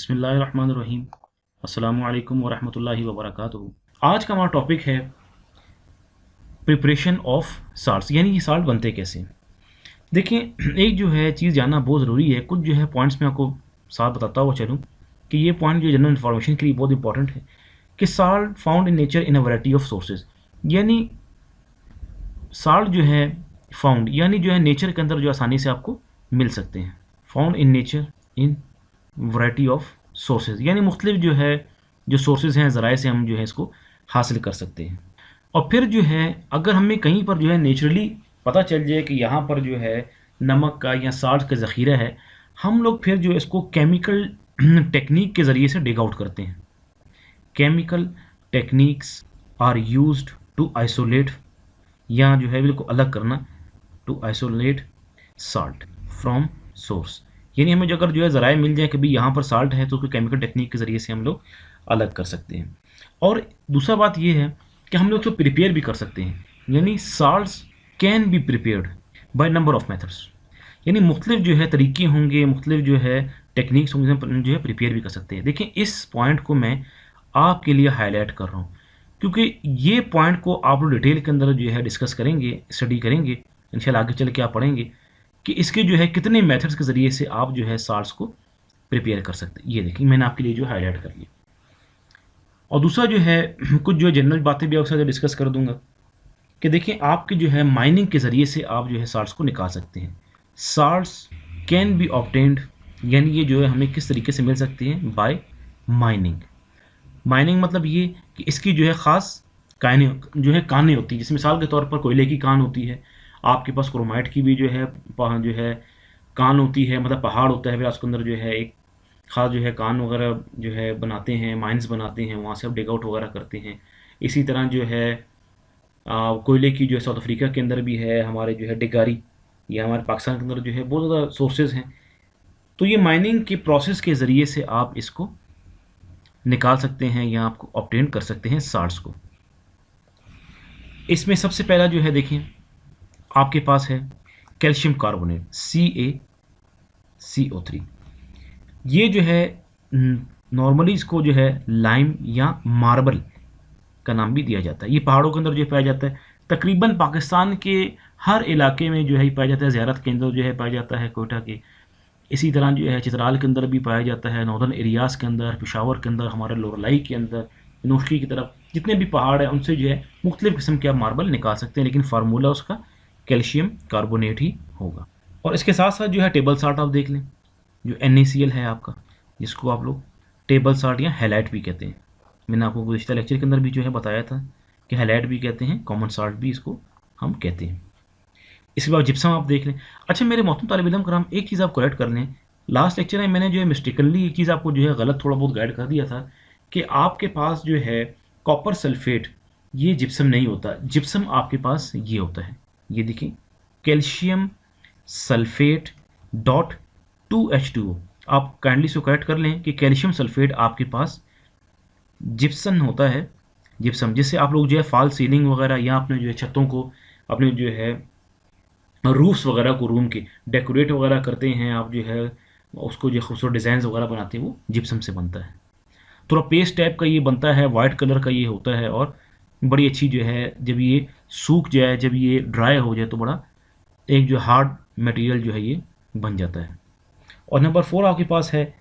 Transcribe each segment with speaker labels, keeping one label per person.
Speaker 1: बिस्मिल्लाहिर्रहमानिर्रहीम। अस्सलामु अलैकुम वरहमतुल्लाहि वबरकातुहू। आज का हमारा टॉपिक है प्रिपरेशन ऑफ साल्ट्स, यानी ये साल्ट बनते कैसे। देखिए, एक जो है चीज़ जानना बहुत ज़रूरी है। कुछ जो है पॉइंट्स में आपको साथ बताता हुआ चलूँ कि ये पॉइंट जो जनरल इन्फॉर्मेशन के लिए बहुत इंपॉर्टेंट है कि salt found in nature in a variety of sources, यानी साल्ट जो है फाउंड यानी जो है नेचर के अंदर जो आसानी से आपको मिल सकते हैं। Found in nature in variety of sources, यानी मुख्तलिफ जो है जो सोर्सेज हैं ज़राए से हम जो है इसको हासिल कर सकते हैं। और फिर जो है अगर हमें कहीं पर जो है नेचुरली पता चल जाए कि यहाँ पर जो है नमक का या साल्ट का ज़ख़ीरा है, हम लोग फिर जो है इसको केमिकल टेक्निक के ज़रिए से डिग आउट करते हैं। Chemical techniques are used to isolate, या जो है बिल्कुल अलग करना, to isolate salt from source, यानी हमें जो अगर जो है ज़राए मिल जाए कि भाई यहाँ पर साल्ट है तो उसको केमिकल टेक्निक के ज़रिए से हम लोग अलग कर सकते हैं। और दूसरा बात ये है कि हम लोग उसको प्रिपेयर भी कर सकते हैं, यानी salts can B prepared by number of methods, यानी मुख्तलिफ जो है तरीके होंगे, मुख्तलिफ जो है टेक्निक्स होंगे, हम जो है प्रिपेयर भी कर सकते हैं। देखिए, इस पॉइंट को मैं आपके लिए हाईलाइट कर रहा हूँ क्योंकि ये पॉइंट को आप लोग डिटेल के अंदर जो है डिस्कस करेंगे, स्टडी करेंगे, इंशाल्लाह आगे चल के आप पढ़ेंगे कि इसके जो है कितने मेथड्स के ज़रिए से आप जो है साल्ट्स को प्रिपेयर कर सकते हैं। ये देखिए, मैंने आपके लिए जो हाईलाइट कर लिया। और दूसरा जो है कुछ जो है जनरल बातें भी आपके साथ डिस्कस कर दूंगा कि देखिए, आपके जो है माइनिंग के ज़रिए से आप जो है साल्ट्स को निकाल सकते हैं। साल्ट्स कैन बी ऑब्टेन्ड, यानी ये जो है हमें किस तरीके से मिल सकती हैं, बाय माइनिंग। माइनिंग मतलब ये कि इसकी जो है ख़ास कानें होती हैं। जैसे मिसाल के तौर पर कोयले की कान होती है, आपके पास क्रोमाइट की भी जो है कान होती है, मतलब पहाड़ होता है, फिर उसके अंदर जो है एक ख़ास जो है कान वगैरह जो है बनाते हैं, माइंस बनाते हैं, वहाँ से आप डिग आउट वगैरह करते हैं। इसी तरह जो है कोयले की जो है साउथ अफ्रीका के अंदर भी है, हमारे जो है डिगारी, या हमारे पाकिस्तान के अंदर जो है बहुत ज़्यादा सोर्सेज हैं। तो ये माइनिंग के प्रोसेस के ज़रिए से आप इसको निकाल सकते हैं या आपको ऑब्टेन कर सकते हैं साल्ट्स को। इसमें सबसे पहला जो है देखिए, आपके पास है कैल्शियम कार्बोनेट, CaCO3। ये जो है नॉर्मली इसको जो है लाइम या मार्बल का नाम भी दिया जाता है। ये पहाड़ों के अंदर जो पाया जाता है, तकरीबन पाकिस्तान के हर इलाके में जो है पाया जाता है। ज़ियारत के अंदर जो है पाया जाता है कोयटा के, इसी तरह जो है चित्राल के अंदर भी पाया जाता है, नॉर्दर्न एरियाज़ के अंदर, पेशावर के अंदर, हमारे लोरलाई के अंदर, नौशकी की तरफ जितने भी पहाड़ हैं उनसे जो है मुख्तलिफ़ किस्म के आप मार्बल निकाल सकते हैं, लेकिन फार्मूला उसका कैल्शियम कार्बोनेट ही होगा। और इसके साथ साथ जो है टेबल साल्ट आप देख लें, जो NaCl है आपका, जिसको आप लोग टेबल साल्ट या हैलाइट भी कहते हैं। मैंने आपको गुज़िश्ता लेक्चर के अंदर भी जो है बताया था कि हैलाइट भी कहते हैं, कॉमन साल्ट भी इसको हम कहते हैं। इसके बाद जिप्सम आप देख लें। अच्छा, मेरे मोहतरम तालिब इल्म कराम, एक चीज़ आप करेक्ट कर लें, लास्ट लेक्चर में मैंने जो है मिस्टेकनली एक चीज़ आपको जो है गलत थोड़ा बहुत गाइड कर दिया था कि आपके पास जो है कॉपर सल्फेट, ये जिप्सम नहीं होता। जिप्सम आपके पास ये होता है, ये देखिए, कैल्शियम सल्फेट डॉट 2H2O। आप काइंडली इसको करेक्ट कर लें कि कैल्शियम सल्फेट आपके पास जिप्सम होता है, जिप्सम, जिससे आप लोग जो है फॉल सीलिंग वगैरह या अपने जो है छतों को, अपने जो है रूफ्स वगैरह को रूम के डेकोरेट वगैरह करते हैं, आप जो है उसको जो खूबसूरत डिज़ाइन वगैरह बनाते हैं, वो जिप्सम से बनता है। थोड़ा पेस्ट टाइप का ये बनता है, वाइट कलर का ये होता है, और बड़ी अच्छी जो है जब ये सूख जाए, जब ये ड्राई हो जाए तो बड़ा एक जो हार्ड मटेरियल जो है ये बन जाता है। और नंबर 4 आपके पास है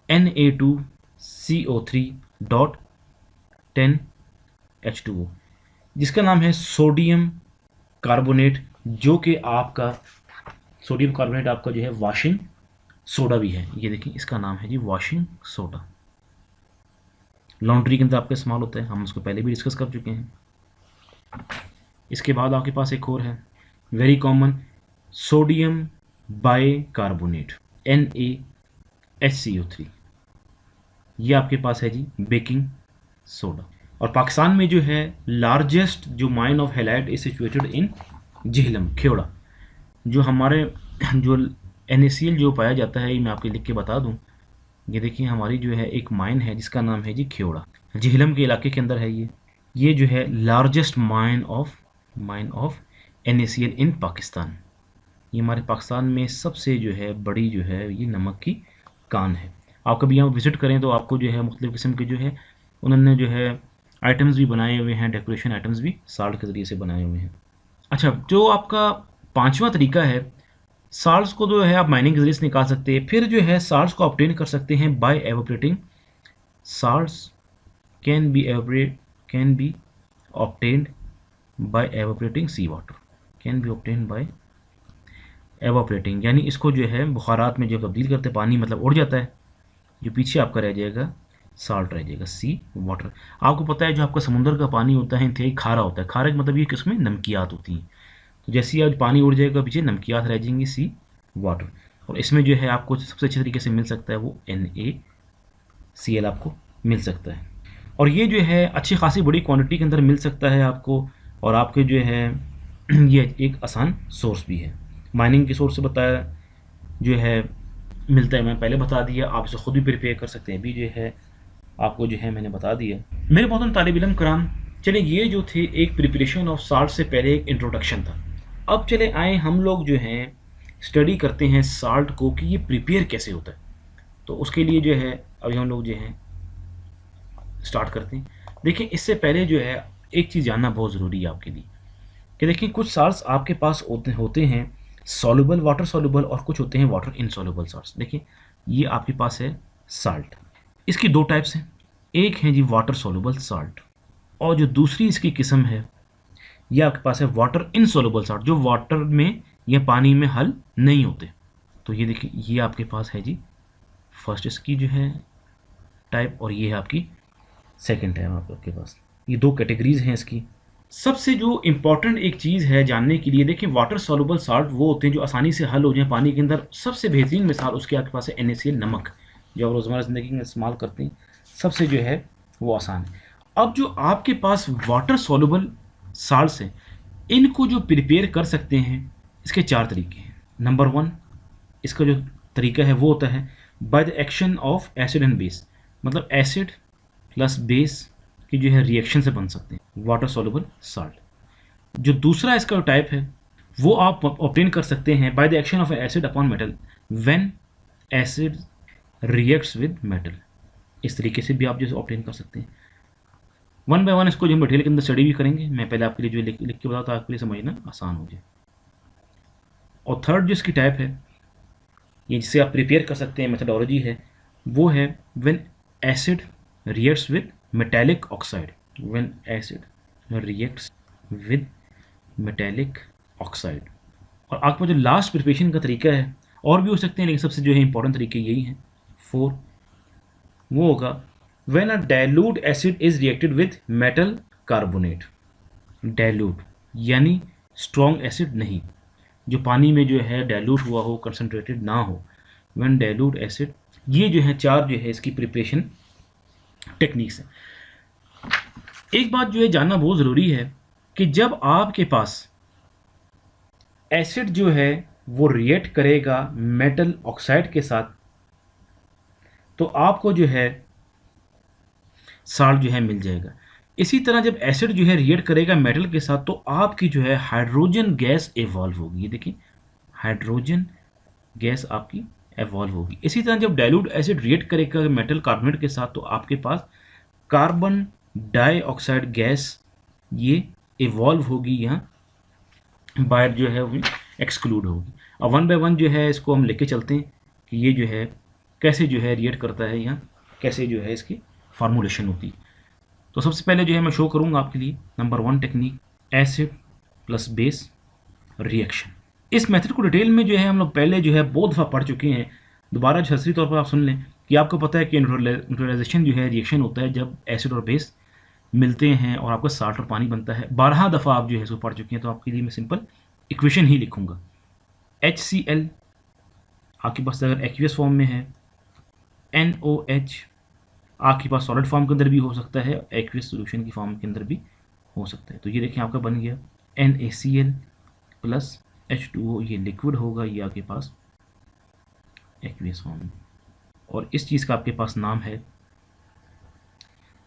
Speaker 1: Na2CO3 डॉट 10H2O, जिसका नाम है सोडियम कार्बोनेट, जो कि आपका सोडियम कार्बोनेट आपका जो है वॉशिंग सोडा भी है। ये देखिए, इसका नाम है जी वॉशिंग सोडा। लॉन्ड्री के अंदर आपका इस्तेमाल होता है, हम उसको पहले भी डिस्कस कर चुके हैं। इसके बाद आपके पास एक और है very common, sodium bicarbonate, NaHCO3। ये आपके पास है जी बेकिंग सोडा। और पाकिस्तान में जो है लार्जेस्ट जो mine of highlight is situated in Jhelum, Khewra. जो हमारे जो NaCl जो पाया जाता है, ये मैं आपको लिख के बता दूं, ये देखिए हमारी जो है एक माइन है जिसका नाम है जी खेवड़ा, झेलम के इलाके के अंदर है। ये जो है लार्जेस्ट माइन ऑफ NaCl इन पाकिस्तान। ये हमारे पाकिस्तान में सबसे जो है बड़ी जो है ये नमक की कान है। आप कभी यहाँ विज़िट करें तो आपको जो है मुख्तलिफ़ किस्म के जो है उन्होंने जो है आइटम्स भी बनाए हुए हैं, डेकोरेशन आइटम्स भी साल्ट के ज़रिए से बनाए हुए हैं। अच्छा, जो आपका पाँचवा तरीका है, साल्ट्स को जो है आप माइनिंग के ज़रिए से निकाल सकते हैं। फिर जो है साल्ट्स को ऑब्टेन कर सकते हैं by evaporating. Salts can be obtained by evaporating sea water, can be obtained by evaporating, यानी इसको जो है बुखारात में जब तब्दील करते हैं, पानी मतलब उड़ जाता है, जो पीछे आपका रह जाएगा साल्ट रह जाएगा, सी वाटर। आपको पता है जो आपका समुद्र का पानी होता है इंतहाई खारा होता है। खारा का मतलब ये कि उसमें नमकियात होती हैं। तो जैसे ही आज पानी उड़ जाएगा पीछे, नमकियात रह जाएंगी, सी वाटर। और इसमें जो है आपको सबसे अच्छे तरीके से मिल सकता है वो NaCl आपको मिल सकता है। और ये जो है अच्छी खासी बड़ी क्वांटिटी के अंदर मिल सकता है आपको, और आपके जो है ये एक आसान सोर्स भी है। माइनिंग के सोर्स से बताया जो है मिलता है, मैं पहले बता दिया। आप इसे खुद भी प्रिपेयर कर सकते हैं, अभी जो है आपको जो है मैंने बता दिया। मेरे मोहतरम तालिब इल्म कराम, चले ये जो थे एक प्रिपरेशन ऑफ साल्ट से पहले एक इंट्रोडक्शन था। अब चले आए हम लोग जो हैं स्टडी करते हैं साल्ट को कि ये प्रिपेयर कैसे होता है। तो उसके लिए जो है अभी हम लोग जो हैं स्टार्ट करते हैं। देखिए, इससे पहले जो है एक चीज़ जानना बहुत ज़रूरी है आपके लिए कि देखिए कुछ साल्ट्स आपके पास होते हैं सॉल्युबल, वाटर सॉल्युबल, और कुछ होते हैं वाटर इनसॉल्युबल साल्ट्स। देखिए ये आपके पास है साल्ट, इसकी दो टाइप्स हैं। एक है जी वाटर सॉल्युबल साल्ट, और जो दूसरी इसकी किस्म है ये आपके पास है वाटर इनसॉल्युबल साल्ट, जो वाटर में या पानी में हल नहीं होते। तो ये देखिए ये आपके पास है जी फर्स्ट इसकी जो है टाइप, और ये है आपकी सेकंड टाइप आपके पास। ये दो कैटेगरीज हैं इसकी। सबसे जो इम्पॉर्टेंट एक चीज़ है जानने के लिए, देखिए वाटर सॉल्युबल साल्ट वो होते हैं जो आसानी से हल हो जाए पानी के अंदर। सबसे बेहतरीन मिसाल उसके आपके पास है NaCl, नमक, जो आप रोज़मर्रा ज़िंदगी में इस्तेमाल करते हैं, सबसे जो है वो आसान है। अब जो आपके पास वाटर सॉल्युबल साल्ट्स हैं, इनको जो प्रिपेयर कर सकते हैं, इसके चार तरीके हैं। नंबर 1 इसका जो तरीका है वो होता है by the action of acid and base, मतलब एसिड प्लस बेस की जो है रिएक्शन से बन सकते हैं वाटर सॉल्युबल साल्ट। जो दूसरा इसका जो टाइप है वो आप ऑब्टेन कर सकते हैं by the action of acid upon metal when acid reacts with metal. इस तरीके से भी आप जो ऑब्टेन कर सकते हैं। वन बाय वन इसको जो हम डिटेल के अंदर स्टडी भी करेंगे। मैं पहले आपके लिए जो लिख के बताता हूँ, आपके लिए समझना आसान हो जाए। और थर्ड जो इसकी टाइप है, ये जिससे आप प्रिपेयर कर सकते हैं, मेथडोलॉजी है, वो है when acid reacts with metallic oxide, when acid reacts with metallic oxide. और आपका जो लास्ट प्रिपरेशन का तरीका है, और भी हो सकते हैं लेकिन सबसे जो है इंपॉर्टेंट तरीके यही हैं 4, वो होगा when a dilute acid is reacted with metal carbonate. Dilute यानी स्ट्रॉन्ग एसिड नहीं, जो पानी में जो है डाइल्यूट हुआ हो, कंसनट्रेटेड ना हो, व्हेन डाइल्यूट एसिड। ये जो है चार जो है इसकी प्रिपरेशन टेक्निक्स है। एक बात जो है जानना बहुत ज़रूरी है कि जब आपके पास एसिड जो है वो रिएक्ट करेगा मेटल ऑक्साइड के साथ, तो आपको जो है साल्ट जो है मिल जाएगा। इसी तरह जब एसिड जो है रिएक्ट करेगा मेटल के साथ, तो आपकी जो है हाइड्रोजन गैस एवॉल्व होगी। ये देखिए हाइड्रोजन गैस आपकी एवॉल्व होगी। इसी तरह जब डाइल्यूट एसिड रिएक्ट करेगा मेटल कार्बोनेट के साथ, तो आपके पास कार्बन डाइऑक्साइड गैस ये इवॉल्व होगी, यहाँ बाहर जो है वो एक्सक्लूड होगी। और वन बाय वन जो है इसको हम लेके चलते हैं कि ये जो है कैसे जो है रिएक्ट करता है, यहाँ कैसे जो है इसकी फार्मूलेशन होती है। तो सबसे पहले जो है मैं शो करूँगा आपके लिए number 1 technique, acid plus base reaction. इस मेथड को डिटेल में जो है हम लोग पहले जो है बहुत दफ़ा पढ़ चुके हैं। दोबारा छसरी तौर पर आप सुन लें कि आपको पता है कि न्यूट्रलाइजेशन जो है रिएक्शन होता है जब एसिड और बेस मिलते हैं और आपका साल्ट और पानी बनता है। 12 दफ़ा आप जो है इसको पढ़ चुके हैं, तो आपके लिए मैं सिंपल इक्वेशन ही लिखूंगा। HCl आपके पास अगर एक्वियस फॉर्म में है, NOH आपके पास सॉलिड फॉर्म के अंदर भी हो सकता है, एक्वियस सॉल्यूशन की फॉर्म के अंदर भी हो सकता है। तो ये देखें आपका बन गया NaCl प्लस H2O, ये लिक्विड होगा, ये आपके पास एक्वियस फॉर्म में। और इस चीज़ का आपके पास नाम है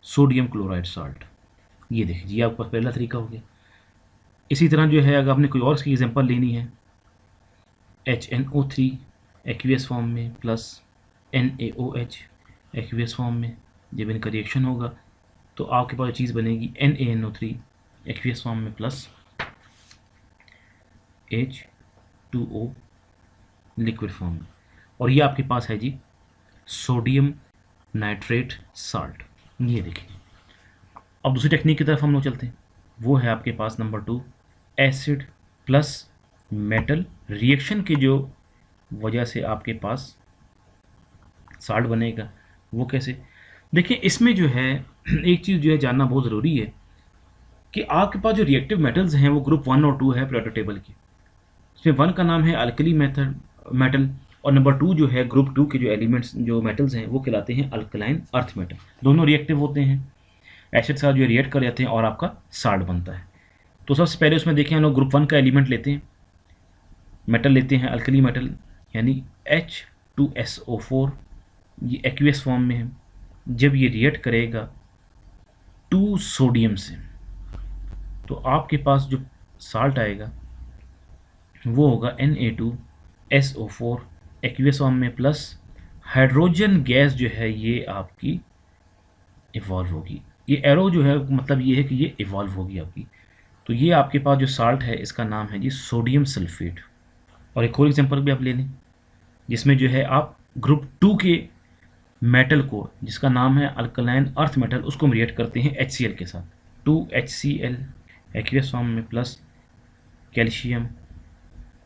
Speaker 1: सोडियम क्लोराइड साल्ट। ये देखिए ये आपका पहला तरीका हो गया। इसी तरह जो है अगर आपने कोई और इसकी एग्जांपल लेनी है, HNO3 एक्वियस फॉर्म में प्लस NaOH एक्वियस फॉर्म में। जब इनका रिएक्शन होगा तो आपके पास चीज़ बनेगी NaNO3 एक्वियस फॉर्म में प्लस H2O लिक्विड फॉर्म में, और ये आपके पास है जी सोडियम नाइट्रेट साल्ट। ये देखिए। अब दूसरी टेक्निक की तरफ हम लोग चलते हैं, वो है आपके पास number 2 acid plus metal reaction की जो वजह से आपके पास साल्ट बनेगा। वो कैसे? देखिए इसमें जो है एक चीज़ जो है जानना बहुत ज़रूरी है कि आपके पास जो रिएक्टिव मेटल्स हैं वो ग्रुप 1 और 2 है पीरियोडिक टेबल की। इसमें 1 का नाम है अल्कली मेटल, और नंबर 2 जो है ग्रुप 2 के जो एलिमेंट्स जो मेटल्स हैं वो कहलाते हैं अल्कलाइन अर्थ मेटल। दोनों रिएक्टिव होते हैं, एसिड के साथ जो रिएक्ट कर जाते हैं और आपका साल्ट बनता है। तो सबसे पहले उसमें देखें हम लोग ग्रुप 1 का एलिमेंट लेते हैं, मेटल लेते हैं अल्कली मेटल यानी H2SO4, ये एक्वियस फॉर्म में है। जब ये रिएक्ट करेगा 2 सोडियम से तो आपके पास जो साल्ट आएगा वो होगा Na2SO4 एक्वियस फॉर्म में प्लस हाइड्रोजन गैस जो है ये आपकी इवॉल्व होगी। ये एरो जो है मतलब ये है कि ये इवॉल्व होगी आपकी। तो ये आपके पास जो साल्ट है इसका नाम है जी सोडियम सल्फेट। और एक और एग्जांपल भी आप ले लें जिसमें जो है आप ग्रुप 2 के मेटल को जिसका नाम है अल्कलाइन अर्थ मेटल उसको हम रिएक्ट करते हैं HCl के साथ, 2HCl एक्वियस फॉर्म में प्लस कैल्शियम।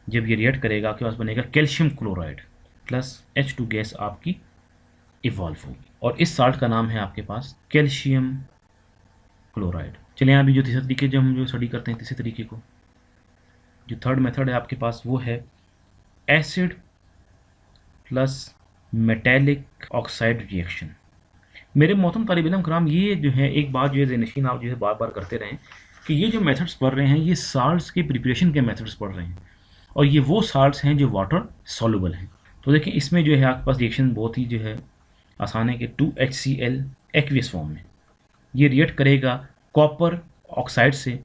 Speaker 1: जब ये रिएक्ट करेगा आपके पास बनेगा calcium chloride plus H2 gas आपकी इवॉल्व होगी, और इस साल्ट का नाम है आपके पास कैल्शियम क्लोराइड। चलिए यहाँ भी जो तीसरा तरीके जो हम जो स्टडी करते हैं, तीसरे तरीके को जो थर्ड मेथड है आपके पास वो है acid plus metallic oxide reaction. मेरे मोहतरम तालिब इल्म कराम, ये जो है एक बात जो है ज़हनशीन आप जो है बार बार करते रहें कि ये जो मेथड्स पढ़ रहे हैं ये साल्ट्स के प्रिपरेशन के मेथड्स पढ़ रहे हैं, और ये वो साल्ट्स हैं जो वाटर सॉल्युबल हैं। तो देखिए इसमें जो है आपके पास रिएक्शन बहुत ही जो है आसान है कि 2HCl एक्वियस फॉर्म में ये रिएक्ट करेगा कॉपर ऑक्साइड से,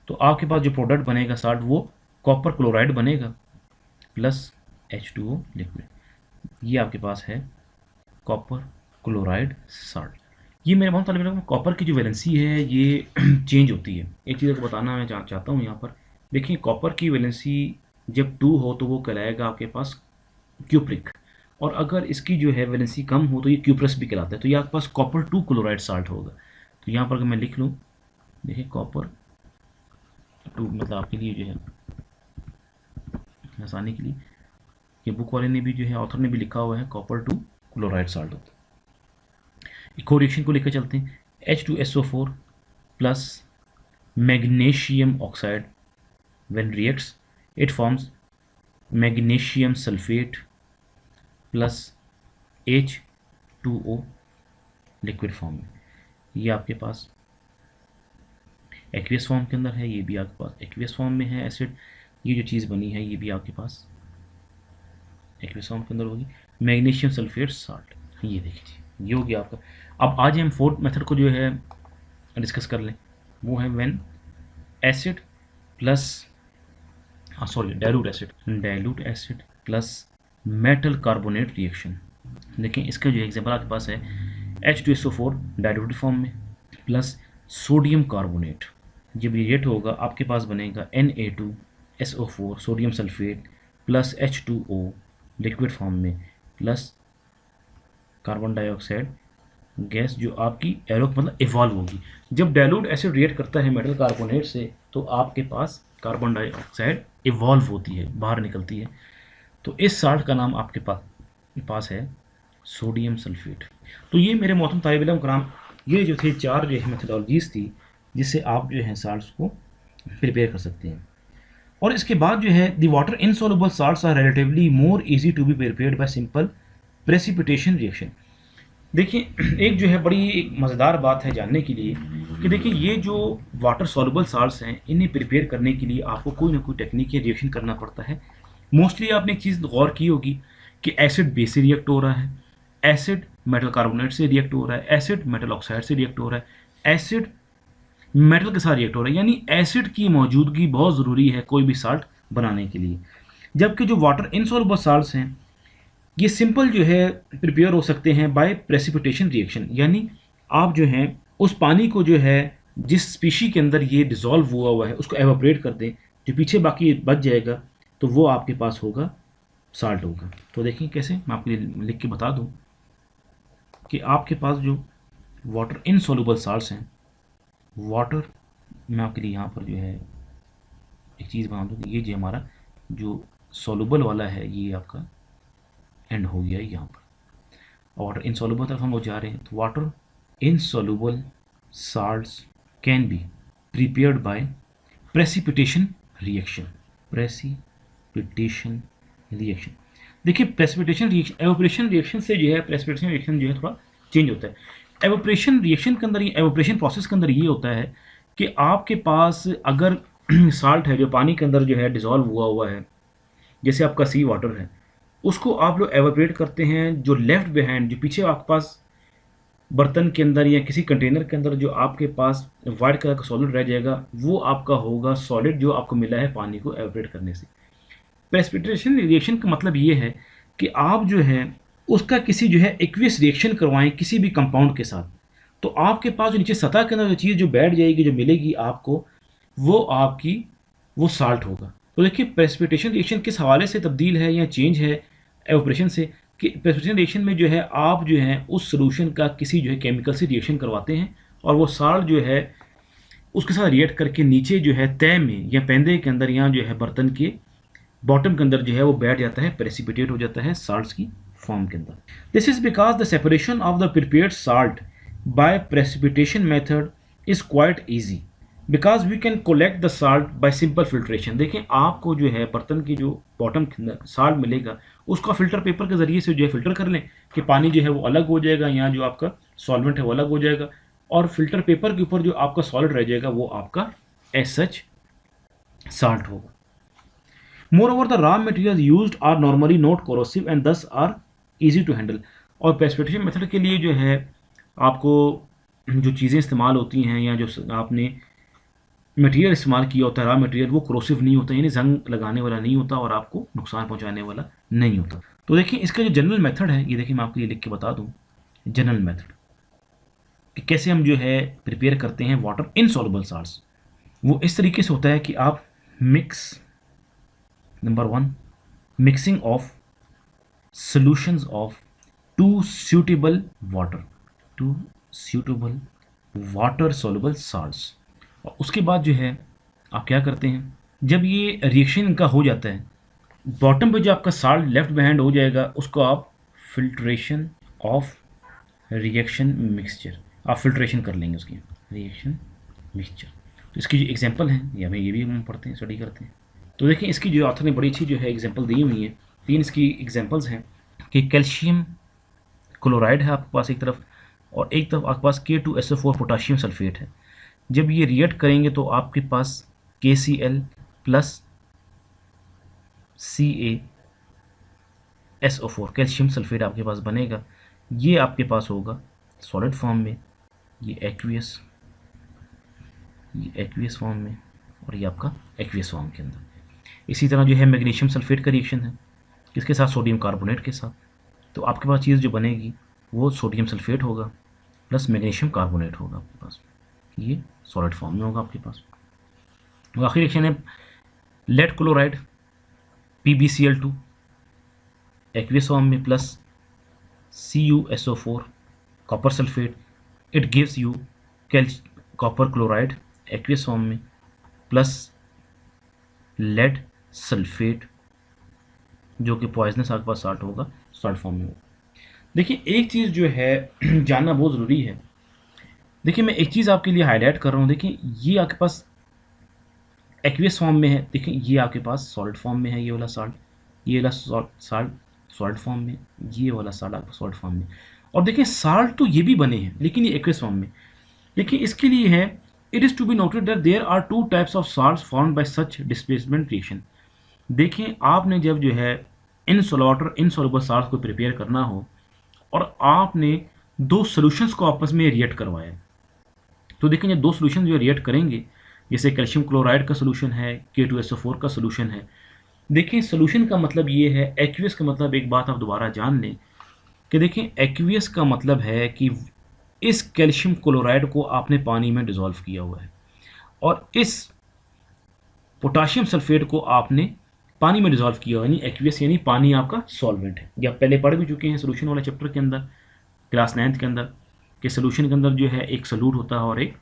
Speaker 1: तो आपके पास जो प्रोडक्ट बनेगा साल्ट वो कॉपर क्लोराइड बनेगा प्लस H2O लिक्विड। ये आपके पास है कॉपर क्लोराइड साल्ट। ये मेरे बहुत तालिब इल्म कॉपर की जो वैलेंसी है ये चेंज होती है। एक चीज़ को बताना मैं चाहता हूँ यहाँ पर, देखिए कॉपर की वैलेंसी जब 2 हो तो वो कहलाएगा आपके पास क्यूप्रिक, और अगर इसकी जो है वैलेंसी कम हो तो ये क्यूप्रस भी कहलाता है। तो ये आपके पास कॉपर 2 क्लोराइड साल्ट होगा। तो यहाँ पर अगर मैं लिख लूँ, देखिए कॉपर 2 मतलब आपके लिए जो है आसानी के लिए ये बुक वाले ने भी जो है ऑथर ने भी लिखा हुआ है कॉपर 2 क्लोराइड साल्ट होता है। एक और रिएक्शन को लेकर चलते हैं, H2SO4 plus magnesium oxide when reacts it forms magnesium sulphate plus H2O liquid form में। ये आपके पास एक्वियस फॉर्म के अंदर है, ये भी आपके पास एक्वियस फॉर्म में है एसिड। ये जो चीज़ बनी है ये भी आपके पास एक्वियस फॉर्म के अंदर होगी, मैग्नीशियम सल्फेट साल्ट। ये देखिए ये हो गया आपका। अब आज हम फोर्थ मेथड को जो है डिस्कस कर लें, वो है when acid plus dilute acid plus metal carbonate reaction. देखिए इसका जो एग्जांपल आपके पास है H2SO4 डाइल्यूटेड फॉर्म में प्लस सोडियम कार्बोनेट। जब ये रिएक्ट होगा आपके पास बनेगा Na2SO4 sodium sulphate plus H2O liquid form में प्लस कार्बन डाइऑक्साइड गैस जो आपकी एरो मतलब इवॉल्व होगी। जब डाइल्यूट एसिड रिएक्ट करता है मेटल कार्बोनेट से तो आपके पास कार्बन डाइऑक्साइड इवॉल्व होती है, बाहर निकलती है। तो इस साल्ट का नाम आपके पास है सोडियम सल्फेट। तो ये मेरे मोहतरम तालिब इल्म कराम ये जो थे 4 जो है मेथडोलॉजीज़ थी जिससे आप जो है साल्ट्स को प्रिपेयर कर सकते हैं। और इसके बाद जो है the water insoluble salts are relatively more easy to be prepared by simple precipitation reaction. देखिए एक जो है बड़ी मज़ेदार बात है जानने के लिए कि देखिए ये जो वाटर सॉल्युबल साल्ट्स हैं इन्हें प्रिपेयर करने के लिए आपको कोई ना कोई टेक्निक या रिएक्शन करना पड़ता है। मोस्टली आपने एक चीज़ गौर की होगी कि एसिड बेस से रिएक्ट हो रहा है, एसिड मेटल कार्बोनेट से रिएक्ट हो रहा है, एसिड मेटल ऑक्साइड से रिएक्ट हो रहा है, एसिड मेटल के साथ रिएक्ट हो रहा है, यानी एसिड की मौजूदगी बहुत ज़रूरी है कोई भी साल्ट बनाने के लिए। जबकि जो वाटर इनसॉल्युबल साल्ट्स हैं ये सिंपल जो है प्रिपेयर हो सकते हैं बाय प्रेसिपिटेशन रिएक्शन, यानी आप जो हैं उस पानी को जो है जिस स्पीशी के अंदर ये डिज़ोल्व हुआ है उसको एवापोरेट कर दें, जो पीछे बाकी बच जाएगा तो वो आपके पास होगा साल्ट होगा। तो देखिए कैसे, मैं आपके लिए लिख के बता दूं कि आपके पास जो वाटर इनसॉल्युबल साल्ट्स हैं, वाटर, मैं आपके लिए यहाँ पर जो है एक चीज़ बना दूँ कि ये जो हमारा जो सॉल्युबल वाला है ये आपका एंड हो गया यहाँ पर। वाटर इनसॉल्युबल तरफ हम लोग जा रहे हैं, तो water insoluble salts can B prepared bye precipitation reaction. Precipitation reaction, देखिए प्रेसिपिटेशन रिएक्शन, एवोपरेशन रिएक्शन से जो है प्रेसिपिटेशन रिएक्शन जो है थोड़ा चेंज होता है। एवोपरेशन रिएक्शन के अंदर, एवोपरेशन प्रोसेस के अंदर ये होता है कि आपके पास अगर साल्ट है जो पानी के अंदर जो है डिज़ोल्व हुआ है, जैसे आपका सी वाटर है, उसको आप लोग एवोपरेट करते हैं, जो लेफ्ट बिहाइंड, जो पीछे आपके पास बर्तन के अंदर या किसी कंटेनर के अंदर जो आपके पास वाइट कलर का सॉलिड रह जाएगा वो आपका होगा सॉलिड जो आपको मिला है पानी को एवोपरेट करने से। प्रेसिपिटेशन रिएक्शन का मतलब ये है कि आप जो है उसका किसी जो है एक्वियस रिएक्शन करवाएं किसी भी कंपाउंड के साथ, तो आपके पास जो नीचे सतह के अंदर जो चीज़ जो बैठ जाएगी, जो मिलेगी आपको, वो साल्ट होगा। तो देखिए प्रेसिपिटेशन रिएक्शन किस हवाले से तब्दील है या चेंज है एवोपरेशन से, कि प्रेसिपिटेशन रिएक्शन में जो है आप जो है उस सोल्यूशन का किसी जो है केमिकल से रिएक्शन करवाते हैं और वो साल्ट जो है उसके साथ रिएक्ट करके नीचे जो है तय में या पेंदे के अंदर या जो है बर्तन के बॉटम के अंदर जो है वो बैठ जाता है, प्रेसिपिटेट हो जाता है साल्ट्स की फॉर्म के अंदर। This is because the separation of the prepared salt by precipitation method is quite easy because we can collect the salt by simple filtration. देखें आपको जो है बर्तन की जो बॉटम के अंदर साल्ट मिलेगा उसका फिल्टर पेपर के ज़रिए से जो है फिल्टर कर लें कि पानी जो है वो अलग हो जाएगा, यहाँ जो आपका सॉल्वेंट है वो अलग हो जाएगा और फिल्टर पेपर के ऊपर जो आपका सॉलिड रह जाएगा वो आपका एज सच साल्ट होगा। Moreover, the raw materials used are normally not corrosive and thus are easy to handle। और प्रेसिपिटेशन मेथड के लिए जो है आपको जो चीज़ें इस्तेमाल होती हैं या जो आपने मटेरियल इस्तेमाल किया होता है रॉ मटेरियल, वो क्रोसिव नहीं होता, यानी जंग लगाने वाला नहीं होता और आपको नुकसान पहुंचाने वाला नहीं होता। तो देखिए इसका जो जनरल मेथड है, ये देखिए मैं आपको ये लिख के बता दूं जनरल मेथड कि कैसे हम जो है प्रिपेयर करते हैं वाटर इनसॉल्युबल साल्ट्स। वो इस तरीके से होता है कि आप mix, number 1, mixing of solutions of 2 suitable water soluble salts. और उसके बाद जो है आप क्या करते हैं, जब ये रिएक्शन इनका हो जाता है, बॉटम पे जो आपका साल्ट लेफ्ट बिहाइंड हो जाएगा उसको आप फिल्ट्रेशन ऑफ रिएक्शन मिक्सचर, आप फिल्ट्रेशन कर लेंगे उसकी रिएक्शन मिक्सचर। तो इसकी जो एग्जांपल हैं या ये भी हम पढ़ते हैं, स्टडी करते हैं। तो देखिए इसकी जो ऑथर ने बड़ी अच्छी जो है एग्जांपल दी हुई है, 3 इसकी एग्जांपल्स हैं कि कैल्शियम क्लोराइड है आपके पास एक तरफ और एक तरफ आपके पास K2SO4 पोटाशियम सल्फेट है। जब ये रिएक्ट करेंगे तो आपके पास KCl plus CaSO4 calcium sulphate आपके पास बनेगा। ये आपके पास होगा सॉलिड फॉर्म में, ये एक्वियस फॉर्म में और ये आपका एक्वियस फॉर्म के अंदर। इसी तरह जो है मैग्नीशियम सल्फेट का रिएक्शन है किसके साथ, सोडियम कार्बोनेट के साथ। तो आपके पास चीज़ जो बनेगी वो सोडियम सल्फेट होगा प्लस मैग्नीशियम कार्बोनेट होगा आपके पास, ये सॉलिड फॉर्म में होगा आपके पास। और आखिरी रिएक्शन है lead chloride PbCl2 aqueous form में plus CuSO4 copper sulphate, it gives you copper chloride aqueous form में प्लस लेड सल्फेट जो कि पॉइजनस आपके पास साल्ट होगा, सॉल्ट फॉर्म में होगा। देखिए एक चीज़ जो है जानना बहुत ज़रूरी है। देखिए मैं एक चीज़ आपके लिए हाईलाइट कर रहा हूँ। देखिए ये आपके पास एक्वियस फॉर्म में है, देखिए ये आपके पास सॉलिड फॉर्म में है, ये वाला साल्ट, ये वाला साल्ट सॉल्ट फॉर्म में, ये वाला साल्ट आपका सॉल्ट फॉर्म में। और देखिए साल्ट तो ये भी बने हैं लेकिन ये एक्वियस फॉर्म में। देखिए इसके लिए है it is to be noted that there are 2 types of salts formed by such displacement reaction. देखिए आपने जब जो है इनसॉल्युबल साल्ट्स को प्रिपेयर करना हो और आपने 2 सॉल्यूशंस को आपस में रिएक्ट करवाया, तो देखिए जब 2 सॉल्यूशन जो रिएक्ट करेंगे, जैसे कैल्शियम क्लोराइड का सॉल्यूशन है, K2SO4 का सॉल्यूशन है, देखिए सोल्यूशन का मतलब ये है, एक्वियस का मतलब एक बात आप दोबारा जान लें कि देखिए एक्वियस का मतलब है कि इस कैल्शियम क्लोराइड को आपने पानी में डिज़ोल्व किया हुआ है और इस पोटाशियम सल्फेट को आपने पानी में डिज़ोल्व किया हुआ है, यानी एक्वियस यानी पानी आपका सॉल्वेंट है। ये आप पहले पढ़ भी चुके हैं सोल्यूशन वाले चैप्टर के अंदर, क्लास 9th के अंदर, कि सोल्यूशन के अंदर जो है एक सोल्यूट होता है और एक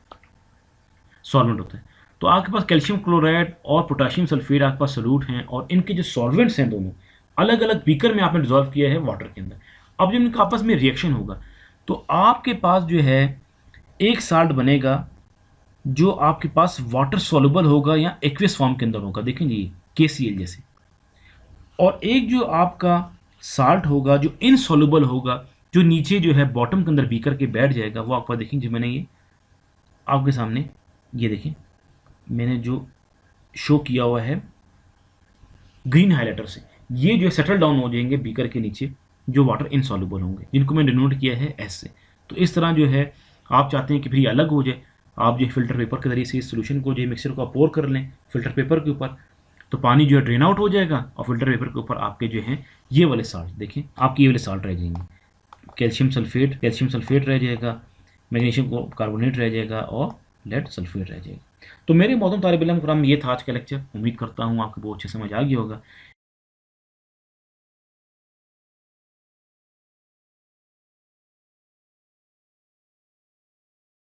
Speaker 1: सॉल्वेंट होता है। तो आपके पास कैल्शियम क्लोराइड और पोटाशियम सल्फेट आपके पास सोल्यूट हैं और इनके जो सॉल्वेंट्स हैं दोनों अलग अलग बीकर में आपने डिजोल्व किया है वाटर के अंदर। अब जब इनका आपस में रिएक्शन होगा तो आपके पास जो है एक साल्ट बनेगा जो आपके पास वाटर सॉल्युबल होगा या एक्वियस फॉर्म के अंदर होगा, देखेंगे ये KCl जैसे। और एक जो आपका साल्ट होगा जो इनसॉल्युबल होगा, जो नीचे जो है बॉटम के अंदर बीकर के बैठ जाएगा, वो आपको देखेंगे। मैंने ये आपके सामने ये देखें, मैंने जो शो किया हुआ है ग्रीन हाइलाइटर से, ये जो सेटल डाउन हो जाएंगे बीकर के नीचे, जो वाटर इनसॉल्युबल होंगे, जिनको मैंने डिनोट किया है एस से। तो इस तरह जो है आप चाहते हैं कि फिर ये अलग हो जाए, आप जो है फिल्टर पेपर के जरिए से इस सोल्यूशन को जो है मिक्सर को आप पोर कर लें फिल्टर पेपर के ऊपर, तो पानी जो है ड्रेन आउट हो जाएगा और फिल्टर पेपर के ऊपर आपके जो है ये वाले साल्ट देखें, आपके ये वाले साल्ट रह जाएंगे, कैल्शियम सल्फेट रह जाएगा, मैग्नीशियम को कार्बोनेट रह जाएगा और लेड सल्फेट रह जाएगा। तो मेरे मोहतरम तालिब इल्म कराम, ये था आज का लेक्चर। उम्मीद करता हूँ आपको बहुत अच्छे समझ आ गया होगा।